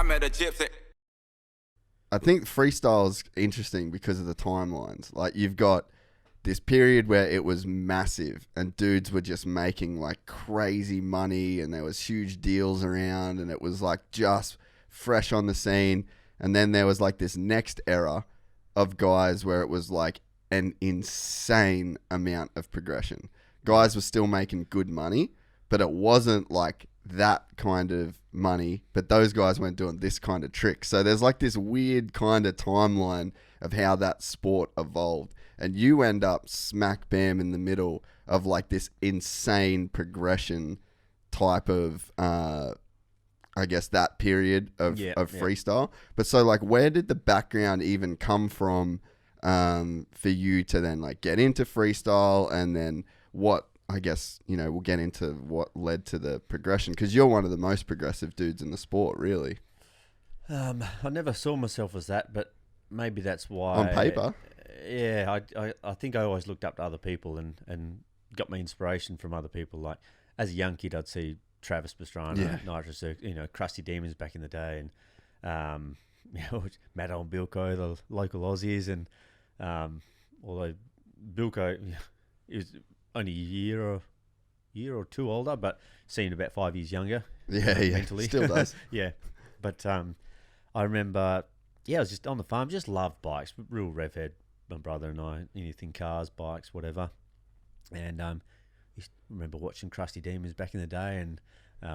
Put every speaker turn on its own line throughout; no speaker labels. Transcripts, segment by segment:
met a gypsy.
I think freestyle's interesting because of the timelines. Like, you've got this period where it was massive and dudes were just making like crazy money and there was huge deals around and it was like just fresh on the scene. And then there was like this next era of guys where it was like an insane amount of progression. Guys were still making good money, but it wasn't like that kind of money, but those guys weren't doing this kind of trick. So there's like this weird kind of timeline of how that sport evolved. And you end up smack bam in the middle of like this insane progression type of, I guess, that period of freestyle. But so like, where did the background even come from for you to then like get into freestyle, and then what, I guess, you know, we'll get into what led to the progression, because you're one of the most progressive dudes in the sport, really.
I never saw myself as that, but maybe that's why.
On paper.
Yeah, I think I always looked up to other people and got my inspiration from other people. Like, as a young kid, I'd see Travis Pastrana, Nitro Circus, you know, Krusty Demons back in the day, and you know, Matto and Bilko, the local Aussies, and although Bilko is only a year or two older, but seemed about 5 years younger.
Yeah,
mentally.
Still does.
Yeah, but I remember, I was just on the farm, just loved bikes, real rev head. My brother and I, anything cars, bikes, whatever. And remember watching Krusty Demons back in the day and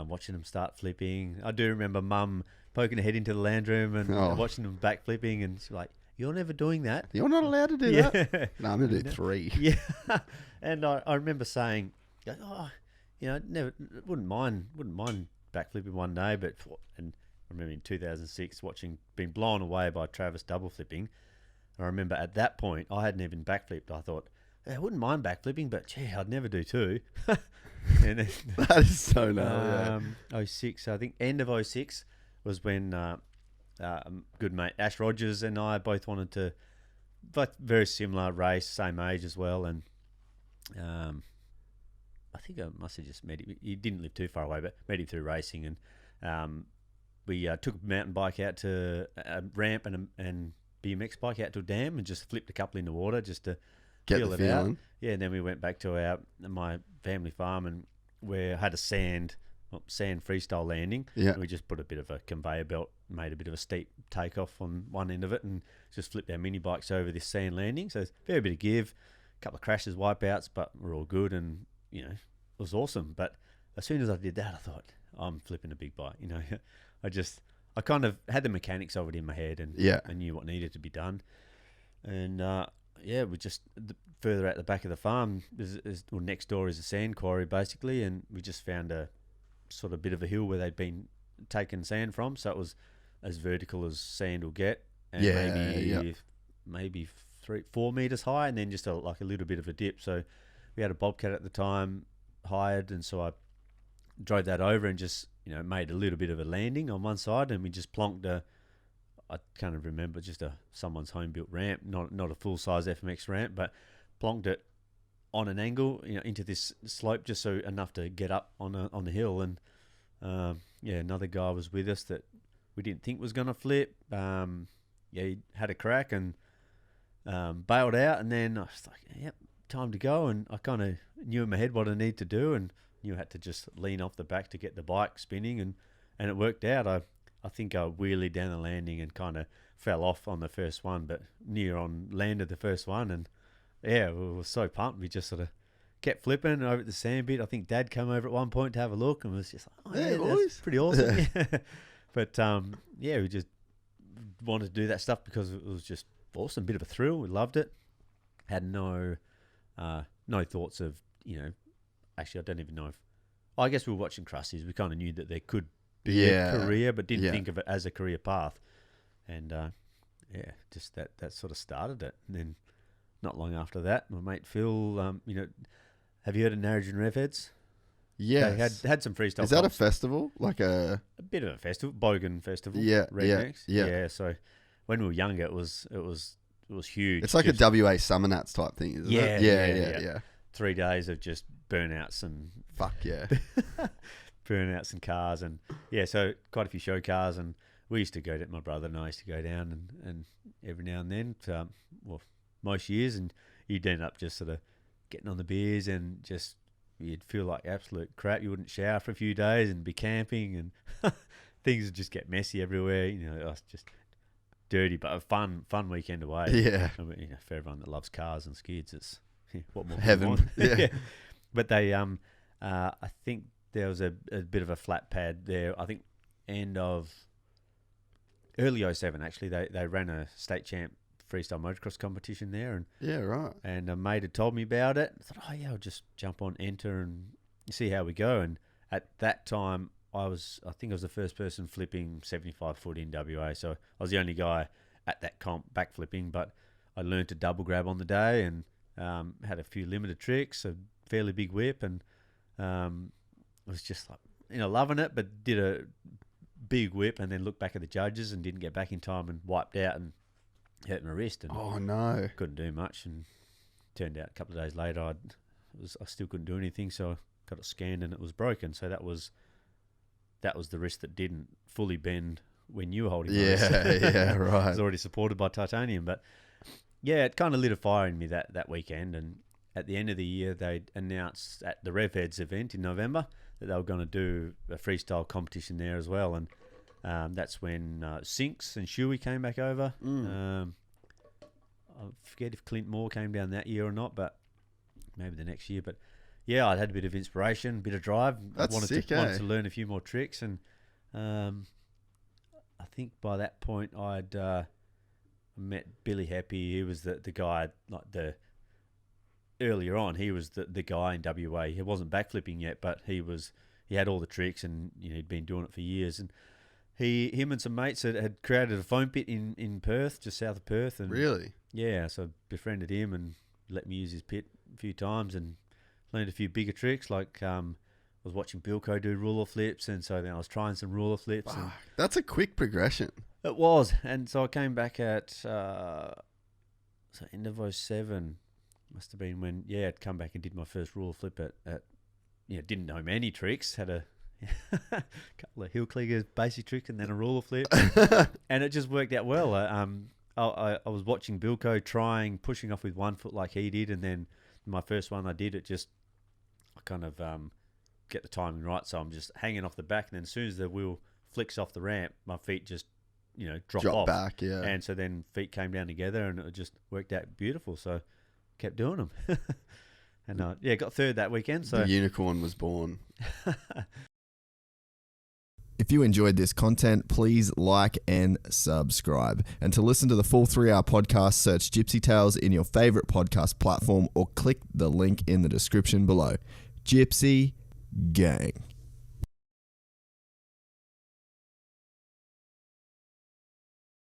watching them start flipping. I do remember Mum poking her head into the land room and watching them back flipping, and she's like, "You're never doing that.
You're not allowed to do that." No, I'm gonna do 3.
Yeah, and I remember saying, "Oh, you know, never wouldn't mind backflipping one day." But I remember in 2006 being blown away by Travis double flipping. I remember at that point, I hadn't even backflipped. I thought, I wouldn't mind backflipping, but gee, I'd never do 2. And then,
that is so gnarly.
06, I think end of 06 was when good mate Ash Rogers and I both wanted to, but very similar race, same age as well. And I think I must have just met him. He didn't live too far away, but met him through racing. And we took a mountain bike out to a ramp and BMX bike out to a dam and just flipped a couple in the water just to feel it out. Yeah, and then we went back to my family farm, and we had a sand freestyle landing.
Yeah.
And we just put a bit of a conveyor belt, made a bit of a steep takeoff on one end of it, and just flipped our mini bikes over this sand landing. So very bit of give, a couple of crashes, wipeouts, but we're all good, and you know, it was awesome. But as soon as I did that, I thought, I'm flipping a big bike. You know, I kind of had the mechanics of it in my head, and I knew what needed to be done. And we just further out the back of the farm, next door is a sand quarry basically, and we just found a sort of bit of a hill where they'd been taking sand from, so it was as vertical as sand will get, and maybe 3-4 meters high, and then just like a little bit of a dip. So we had a Bobcat at the time hired, and so I drove that over and just, you know, made a little bit of a landing on one side, and we just plonked I can't even remember, just someone's home built ramp, not a full size FMX ramp, but plonked it on an angle, you know, into this slope, just so enough to get up on the hill. And another guy was with us that we didn't think was going to flip. He had a crack and bailed out, and then I was like, yep, time to go. And I kind of knew in my head what I needed to do, and knew I had to just lean off the back to get the bike spinning, and it worked out. I think I wheelied down the landing and kind of fell off on the first one, but near on landed the first one, and we were so pumped. We just sort of kept flipping over at the sand bit. I think Dad came over at one point to have a look and was just like, that's pretty awesome. But we just wanted to do that stuff because it was just awesome, bit of a thrill. We loved it. Had no thoughts of, you know, actually I don't even know if, I guess we were watching Krusty's. We kind of knew that there could be a career, but didn't think of it as a career path. And just that sort of started it. And then not long after that, my mate Phil, you know, have you heard of Narrogin Revheads?
Yes.
They had some freestyle.
Is that a festival? Like a bit
of a festival, Bogan Festival.
Yeah.
So when we were younger, it was huge.
It's like a WA Summer Nats type thing, isn't it? Yeah.
3 days of just burnouts and
fuck yeah.
burnouts and cars, and so quite a few show cars, and we used to go down, my brother and I used to go down and every now and then, well, most years, and you'd end up just sort of getting on the beers and just, you'd feel like absolute crap. You wouldn't shower for a few days and be camping, and things would just get messy everywhere. You know, it was just dirty, but a fun weekend away.
Yeah.
I mean, you know, for everyone that loves cars and skids, it's what more
Heaven.
can you want?
Yeah.
But they, I think there was a bit of a flat pad there. I think early 07 actually, they ran a state champ freestyle motocross competition there, and
Yeah, right.
and a mate had told me about it. I thought, oh yeah, I'll just jump on, enter, and see how we go. And at that time, I think I was the first person flipping 75 foot in WA, so I was the only guy at that comp backflipping. But I learned to double grab on the day, and had a few limited tricks, a fairly big whip, and was just like, you know, loving it. But did a big whip, and then looked back at the judges and didn't get back in time, and wiped out and hurt my wrist, and
Oh, no.
couldn't do much. And turned out a couple of days later, I still couldn't do anything, so I got it scanned and it was broken. So that was the wrist that didn't fully bend when you were holding my wrist.
Yeah,
It
right.
was already supported by titanium. But yeah, it kind of lit a fire in me that weekend. And at the end of the year, they announced at the RevHeads event in November that they were going to do a freestyle competition there as well. And that's when Sinks and Shuey came back over. I forget if Clint Moore came down that year or not, but maybe the next year. But yeah, I'd had a bit of inspiration, a bit of drive.
That's
wanted
sick,
wanted
eh?
to learn a few more tricks, and I think by that point I'd met Billy Happy. He was the guy, like earlier on. He was the guy in WA. He wasn't backflipping yet, but he had all the tricks, and you know, he'd been doing it for years. And him and some mates had created a foam pit in Perth, just south of Perth. And
Really?
yeah, so I befriended him and let me use his pit a few times and learned a few bigger tricks. Like I was watching Bilko do ruler flips, and so then I was trying some ruler flips. And
That's a quick progression.
it was, and so I came back at end of 07. Must have been when I'd come back and did my first ruler flip at didn't know many tricks. Had a couple of heel cliggers, basic tricks, and then a ruler flip, and it just worked out well. I was watching Bilko pushing off with 1 foot like he did, and then my first one I did, I kind of get the timing right, so I'm just hanging off the back, and then as soon as the wheel flicks off the ramp, my feet just drop off
back, yeah.
and so then feet came down together, and it just worked out beautiful. So kept doing them, and got third that weekend. So
The unicorn was born.
If you enjoyed this content, please like and subscribe. And to listen to the full 3-hour podcast, search Gypsy Tales in your favorite podcast platform or click the link in the description below. Gypsy Gang.